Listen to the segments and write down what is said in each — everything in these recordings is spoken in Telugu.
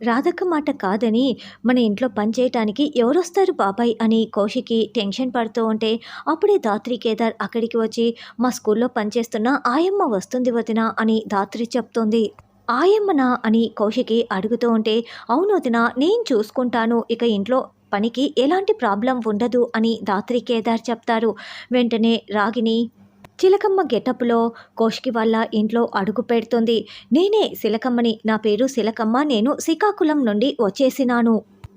రాధక్క మాట కాదని మన ఇంట్లో పని చేయటానికి ఎవరొస్తారు బాబాయ్ అని కౌశికి టెన్షన్ పడుతూ ఉంటే అప్పుడే ధాత్రి కేదార్ అక్కడికి వచ్చి మా స్కూల్లో పనిచేస్తున్న ఆయమ్మ వస్తుంది వదిన అని ధాత్రి చెప్తుంది. ఆయమ్మనా అని కౌశికి అడుగుతూ ఉంటే అవును వదిన నేను చూసుకుంటాను ఇక ఇంట్లో పనికి ఎలాంటి ప్రాబ్లం ఉండదు అని ధాత్రి కేదార్ చెప్తారు. వెంటనే రాగిని చిలకమ్మ గెటప్‌లో కౌశికి వాళ్ళ ఇంట్లో అడుగు పెడుతుంది. నేనే సిలకమ్మని. నా పేరు సిలకమ్మ. నేను శ్రీకాకుళం నుండి వచ్చేసినాను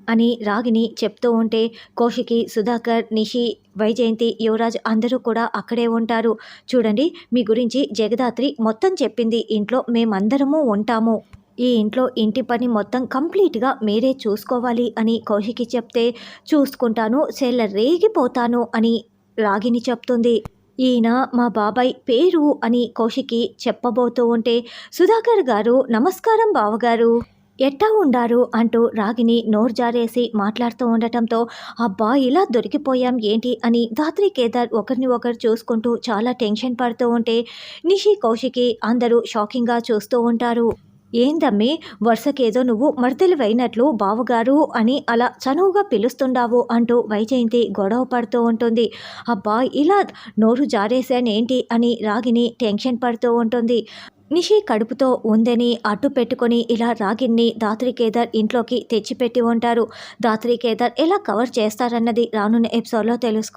అని రాగిని చెప్తూ ఉంటే కౌశికి, సుధాకర్, నిషి, వైజయంతి, యువరాజ్ అందరూ కూడా అక్కడే ఉంటారు. చూడండి మీ గురించి జగదాత్రి మొత్తం చెప్పింది. ఇంట్లో మేమందరము ఉంటాము. ఈ ఇంట్లో ఇంటి పని మొత్తం కంప్లీట్‌గా మీరే చూసుకోవాలి అని కౌశికి చెప్తే చూసుకుంటాను చెలరేగిపోతాను అని రాగిని చెప్తుంది. ఈయన మా బాబాయ్ పేరు అని కౌశికి చెప్పబోతూ ఉంటే సుధాకర్ గారు నమస్కారం బావగారు ఎట్టా ఉండారు అంటూ రాగిని నోరు జారేసి మాట్లాడుతూ ఉండటంతో అబ్బా ఇలా దొరికిపోయాం ఏంటి అని ధాత్రి కేదార్ ఒకరిని ఒకరు చూసుకుంటూ చాలా టెన్షన్ పడుతూ ఉంటే నిషి కౌశికి అందరూ షాకింగ్గా చూస్తూ ఉంటారు. ఏందమ్మి వరుసకేదో నువ్వు మర్దలివైనట్లు బావగారు అని అలా చనువుగా పిలుస్తుండావు అంటూ వైజయంతి గొడవ పడుతూ ఉంటుంది. అబ్బా ఇలా నోరు జారేశానేంటి అని రాగిని టెన్షన్ పడుతూ ఉంటుంది. నిషి కడుపుతో ఉందని అడ్డు పెట్టుకొని ఇలా రాగిన్ని ధాత్రి కేదార్ ఇంట్లోకి తెచ్చిపెట్టి ఉంటారు. ధాత్రి కేదార్ ఎలా కవర్ చేస్తారన్నది రానున్న ఎపిసోడ్లో తెలుసుకుందాం.